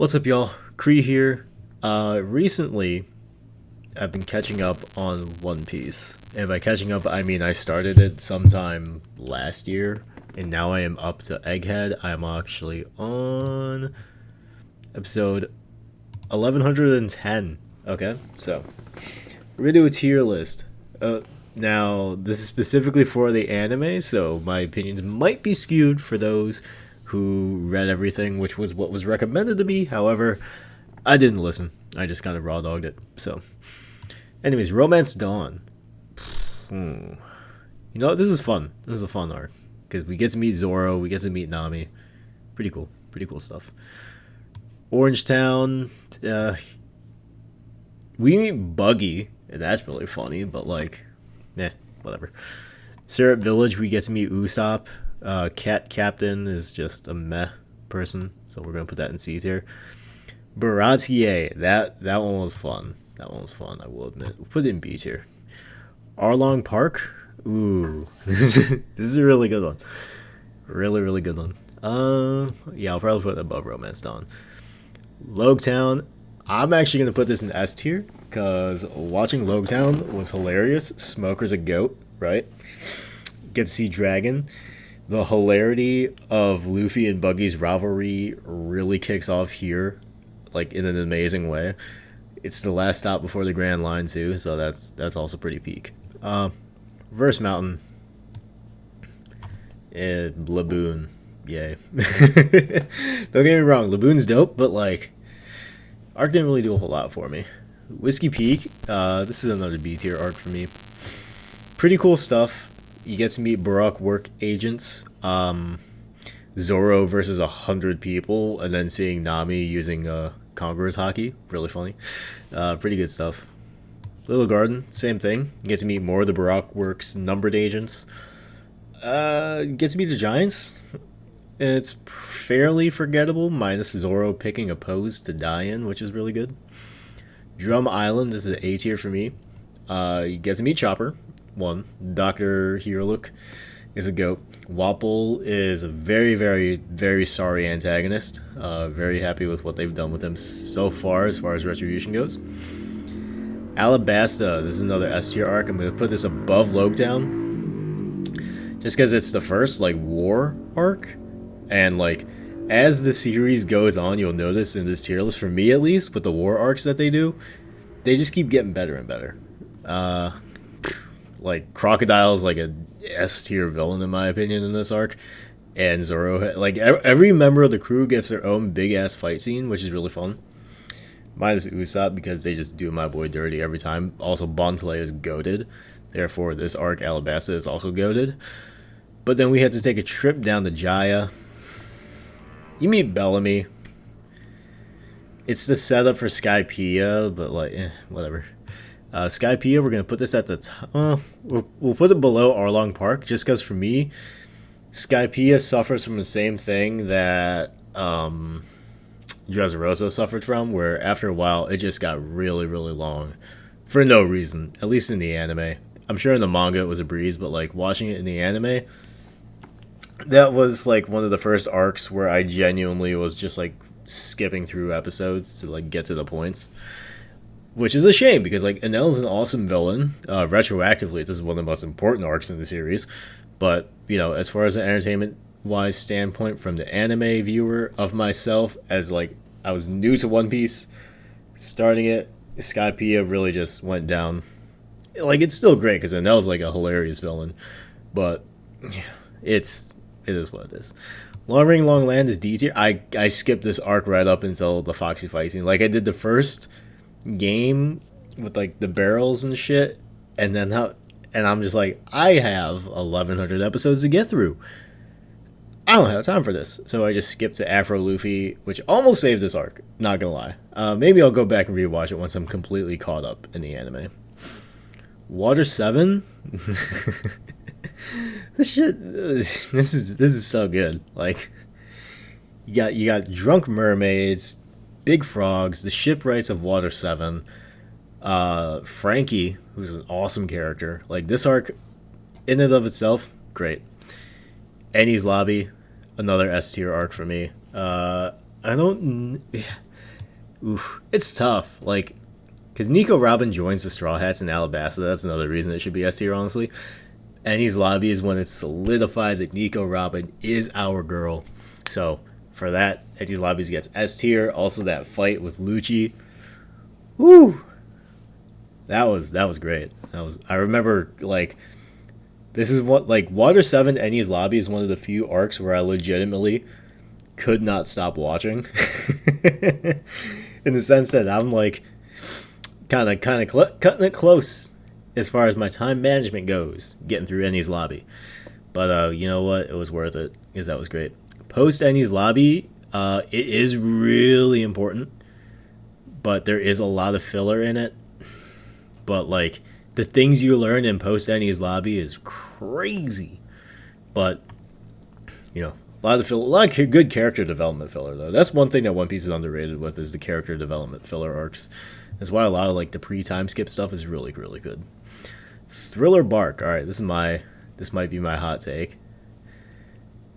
What's up, y'all? Kree here. Recently, I've been catching up on One Piece. And by catching up, I mean I started it sometime last year, and now I am up to Egghead. I'm actually on episode 1110. Okay, so we're gonna do a tier list. Now, this is specifically for the anime, so my opinions might be skewed for those who read everything, which was what was recommended to me. However, I didn't listen. I just kind of raw dogged it. So, anyways, Romance Dawn. Hmm. You know, this is fun. This is a fun arc because we get to meet Zoro, we get to meet Nami. Pretty cool. Pretty cool stuff. Orange Town. We meet Buggy, and that's really funny. But like, whatever. Syrup Village, we get to meet Usopp. Cat Captain is just a meh person, so we're gonna put that in C tier. Baratier, that one was fun. That one was fun, I will admit. We'll put it in B tier. Arlong Park, ooh, this is a really good one. Really, really good one. Yeah, I'll probably put it above Romance Dawn. Logetown, I'm actually gonna put this in S tier because watching Logetown was hilarious. Smoker's a goat, right? Get to see Dragon. The hilarity of Luffy and Buggy's rivalry really kicks off here, like in an amazing way. It's the last stop before the Grand Line too, so that's also pretty peak. Verse Mountain, Laboon, yay. Don't get me wrong, Laboon's dope, but like, arc didn't really do a whole lot for me. Whiskey Peak, this is another B tier arc for me. Pretty cool stuff. You get to meet Baroque work agents, Zoro versus 100 people, and then seeing Nami using Conqueror's Hockey. Really funny. Pretty good stuff. Little Garden, same thing. You get to meet more of the Baroque works numbered agents. Get to meet the Giants. It's fairly forgettable, minus Zoro picking a pose to die in, which is really good. Drum Island, this is an A tier for me. You get to meet Chopper. One. Dr. Heroic is a goat. Wapple is a very, very, very sorry antagonist. Very happy with what they've done with him so far as Retribution goes. Alabasta, this is another S tier arc. I'm going to put this above Logetown just because it's the first like war arc, and like as the series goes on, you'll notice in this tier list, for me at least, with the war arcs that they do, they just keep getting better and better. Like Crocodile is like a S tier villain in my opinion in this arc, and Zoro, like every member of the crew gets their own big ass fight scene, which is really fun. Minus Usopp because they just do my boy dirty every time. Also, Bon Clay is goated, therefore this arc Alabasta is also goated. But then we had to take a trip down to Jaya. You meet Bellamy. It's the setup for Skypiea, but like, whatever. Skypiea, we're going to put this at the top. We'll put it below Arlong Park, just because for me, Skypiea suffers from the same thing that Dressrosa suffered from, where after a while, it just got really, really long. For no reason, at least in the anime. I'm sure in the manga it was a breeze, but like watching it in the anime, that was like one of the first arcs where I genuinely was just like skipping through episodes to like get to the points. Which is a shame because like Enel is an awesome villain. Retroactively, this is one of the most important arcs in the series. But you know, as far as an entertainment-wise standpoint, from the anime viewer of myself, as like I was new to One Piece, starting it, Skypiea really just went down. Like it's still great because Enel's like a hilarious villain, but it is what it is. Long Ring Long Land is D tier. I skipped this arc right up until the Foxy fight scene. Like I did the first game with like the barrels and shit, and then I'm just like, I have 1100 episodes to get through. I don't have time for this, so I just skipped to Afro Luffy, which almost saved this arc. Not gonna lie. Maybe I'll go back and rewatch it once I'm completely caught up in the anime. Water 7. This is so good. Like you got drunk mermaids, big frogs, the shipwrights of Water 7, Frankie, who's an awesome character. Like this arc in and of itself, great. Annie's Lobby, another S tier arc for me. I don't. Oof, it's tough. Like, because Nico Robin joins the Straw Hats in Alabasta. That's another reason it should be S tier, honestly. Annie's Lobby is when it's solidified that Nico Robin is our girl. So for that, Eddie's Lobbies gets S tier. Also, that fight with Lucci. Woo! That was great. I remember like this is what like Water 7 Ennie's Lobby is one of the few arcs where I legitimately could not stop watching. In the sense that I'm like cutting it close as far as my time management goes, getting through Ennie's Lobby. But you know what? It was worth it because that was great. Post Ennie's Lobby, it is really important, but there is a lot of filler in it. But like the things you learn in Post Ennie's Lobby is crazy. But you know, a lot of good character development filler though. That's one thing that One Piece is underrated with is the character development filler arcs. That's why a lot of like the pre-time skip stuff is really really good. Thriller Bark. All right, this might be my hot take.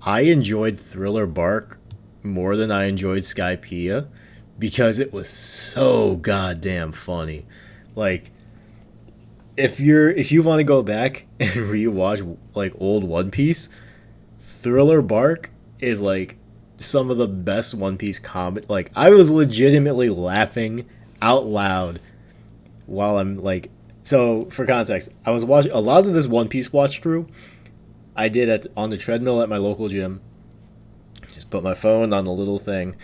I enjoyed Thriller Bark more than I enjoyed Skypiea because it was so goddamn funny. Like if you want to go back and rewatch like old One Piece, Thriller Bark is like some of the best One Piece comedy. Like I was legitimately laughing out loud while I'm like. So for context, I was watching a lot of this One Piece watch through. I did on the treadmill at my local gym. Just put my phone on the little thing,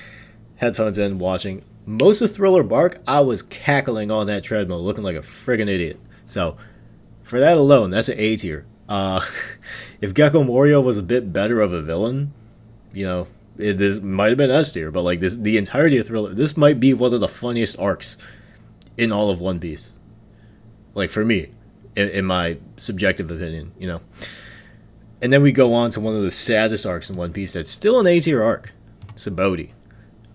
headphones in, watching. Most of Thriller Bark, I was cackling on that treadmill, looking like a friggin' idiot. So for that alone, that's an A tier. If Gecko Morio was a bit better of a villain, you know, this might have been S tier. But like the entirety of Thriller, this might be one of the funniest arcs in all of One Piece. Like for me, in my subjective opinion, you know. And then we go on to one of the saddest arcs in One Piece that's still an A tier arc, Sabaody.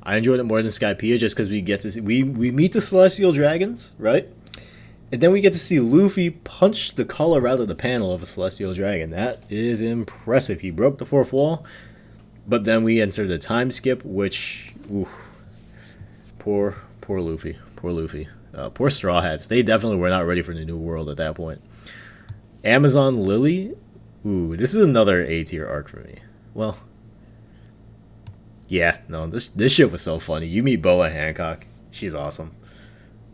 I enjoyed it more than Skypiea just because we get to see we meet the Celestial Dragons, right? And then we get to see Luffy punch the color out of the panel of a Celestial Dragon. That is impressive. He broke the fourth wall, but then we enter the time skip, which poor Luffy, poor Straw Hats. They definitely were not ready for the new world at that point. Amazon Lily, this is another A tier arc for me. Well, yeah, no, this shit was so funny. You meet Boa Hancock, she's awesome.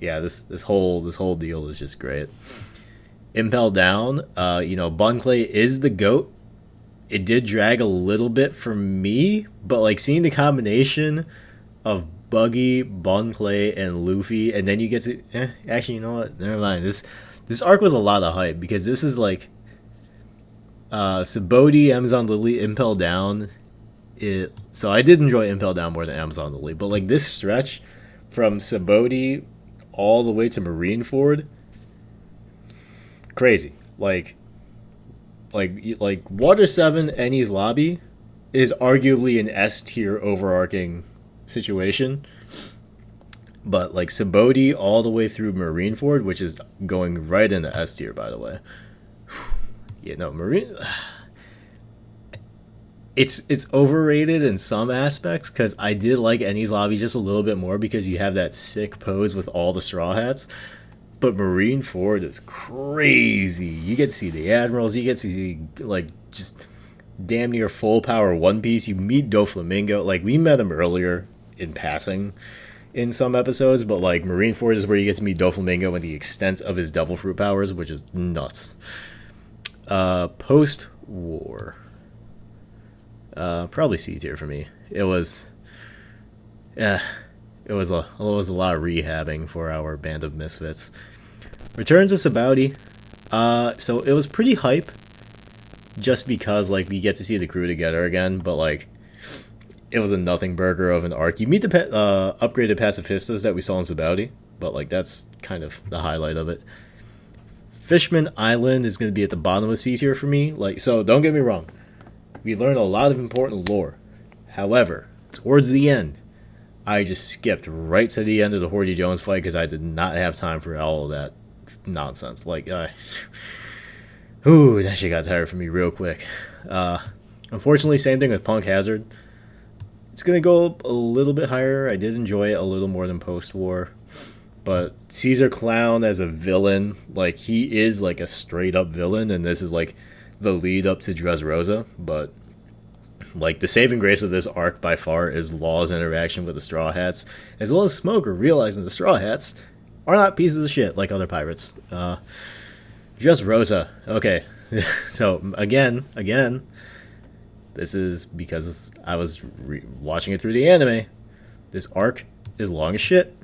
Yeah, this whole deal is just great. Impel Down, Bun Clay is the GOAT. It did drag a little bit for me, but like seeing the combination of Buggy, Bun Clay, and Luffy, and then you get to actually, you know what? Never mind. This arc was a lot of hype because this is like Sabaody, Amazon Lily, Impel Down. So I did enjoy Impel Down more than Amazon Lily, but like this stretch from Sabaody all the way to Marineford, crazy. Like Water 7 Ennie's Lobby is arguably an S tier overarching situation, but like Sabaody all the way through Marineford, which is going right into S tier, by the way. Yeah, no, it's overrated in some aspects because I did like Ennie's Lobby just a little bit more because you have that sick pose with all the Straw Hats. But Marineford is crazy. You get to see the admirals. You get to see like just damn near full power One Piece. You meet Doflamingo. Like we met him earlier in passing in some episodes, but like Marineford is where you get to meet Doflamingo and the extent of his Devil Fruit powers, which is nuts. Post war. Probably C tier for me. It was a lot of rehabbing for our band of misfits. Return to Sabaody. So it was pretty hype, just because like we get to see the crew together again. But like, it was a nothing burger of an arc. You meet the upgraded pacifistas that we saw in Sabaody, but like that's kind of the highlight of it. Fishman Island is going to be at the bottom of C tier for me. Like, so don't get me wrong. We learned a lot of important lore. However, towards the end, I just skipped right to the end of the Horty Jones fight because I did not have time for all of that nonsense. Like, that shit got tired for me real quick. Unfortunately, same thing with Punk Hazard. It's gonna go a little bit higher. I did enjoy it a little more than post-war, but Caesar Clown as a villain, like he is like a straight up villain, and this is like the lead up to Dressrosa. But like the saving grace of this arc by far is Law's interaction with the Straw Hats, as well as Smoker realizing the Straw Hats are not pieces of shit like other pirates. Dressrosa, okay. So again, this is because I was watching it through the anime. This arc is long as shit.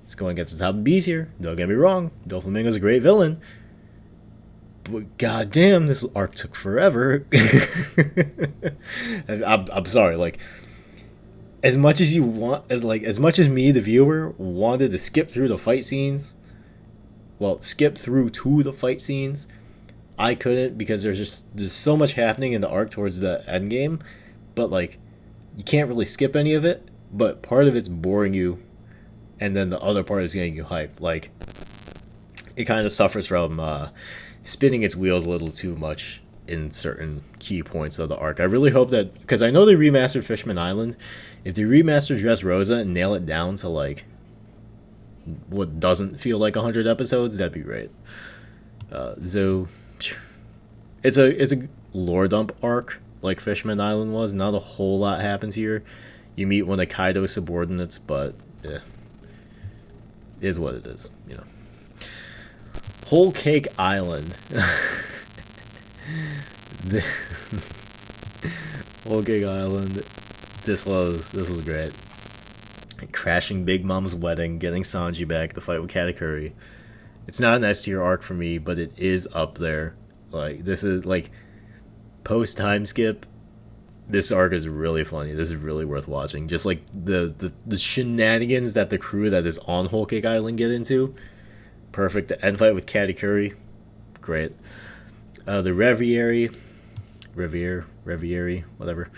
It's going against the top of B's here. Don't get me wrong. Doflamingo's a great villain. But goddamn, this arc took forever. I'm sorry. Like, as much as you want, as much as me, the viewer, wanted to skip through the fight scenes. Well, skip through to the fight scenes. I couldn't because there's so much happening in the arc towards the end game, but like you can't really skip any of it. But part of it's boring you, and then the other part is getting you hyped. Like it kind of suffers from spinning its wheels a little too much in certain key points of the arc. I really hope that, because I know they remastered Fishman Island. If they remaster Dressrosa and nail it down to like what doesn't feel like 100 episodes, that'd be great. So it's a lore dump arc like Fishman Island was. Not a whole lot happens here. You meet one of Kaido's subordinates, but yeah, it is what it is, you know. Whole Cake Island. Whole Cake Island. This was great. Crashing Big Mom's wedding, getting Sanji back, the fight with Katakuri. It's not an S tier arc for me, but it is up there. Like this is like post time skip. This arc is really funny. This is really worth watching. Just like the shenanigans that the crew that is on Whole Cake Island get into. Perfect. The end fight with Katakuri, great. The Revieri, whatever.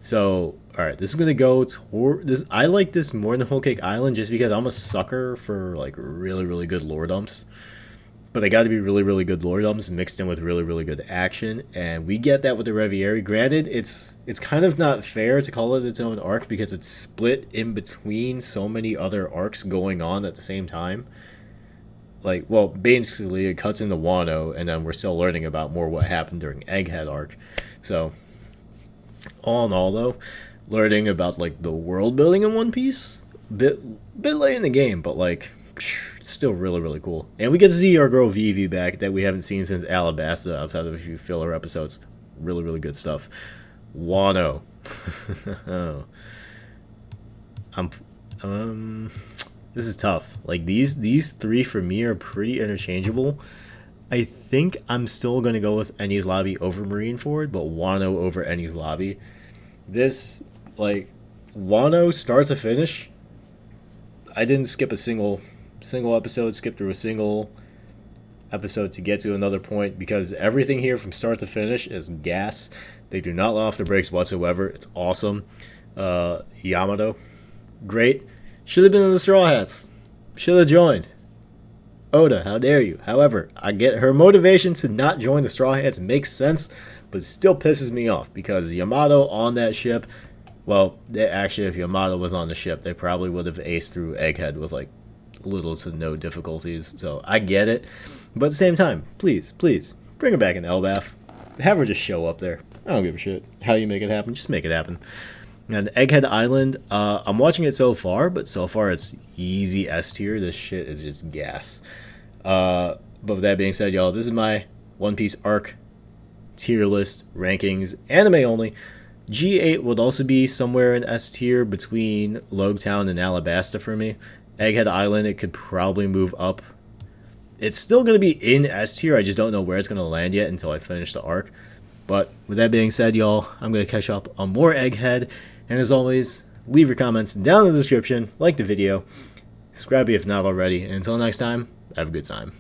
So, all right, this is gonna go toward this. I like this more than Whole Cake Island just because I'm a sucker for like really, really good lore dumps. But they got to be really, really good lore dumps mixed in with really, really good action, and we get that with the Revieri. Granted, it's kind of not fair to call it its own arc because it's split in between so many other arcs going on at the same time. Like, well, basically it cuts into Wano, and then we're still learning about more what happened during Egghead arc. So, all in all, though, learning about like the world building in One Piece, bit late in the game, but like still really, really cool. And we get to see our girl Vivi back that we haven't seen since Alabasta outside of a few filler episodes. Really, really good stuff. Wano. Oh. This is tough. Like these three for me are pretty interchangeable. I think I'm still gonna go with Enies Lobby over Marineford, but Wano over Enies Lobby. This, like, Wano start to finish, I didn't skip a single episode, skip through a single episode to get to another point because everything here from start to finish is gas. They do not let off the brakes whatsoever. It's awesome. Yamato, great. Should have been in the Straw Hats. Should have joined. Oda, how dare you? However, I get her motivation to not join the Straw Hats makes sense, but it still pisses me off because Yamato on that ship, well, actually, if Yamato was on the ship, they probably would have aced through Egghead with like little to no difficulties. So I get it, but at the same time, please, bring her back in Elbaf. Have her just show up there. I don't give a shit how you make it happen. Just make it happen. And Egghead Island, I'm watching it so far, but so far it's easy S tier. This shit is just gas. But with that being said, y'all, this is my One Piece arc tier list rankings, anime only. G8 would also be somewhere in S tier between Logtown and Alabasta for me. Egghead Island, it could probably move up. It's still going to be in S tier. I just don't know where it's going to land yet until I finish the arc. But with that being said, y'all, I'm going to catch up on more Egghead. And as always, leave your comments down in the description, like the video, subscribe if not already, and until next time, have a good time.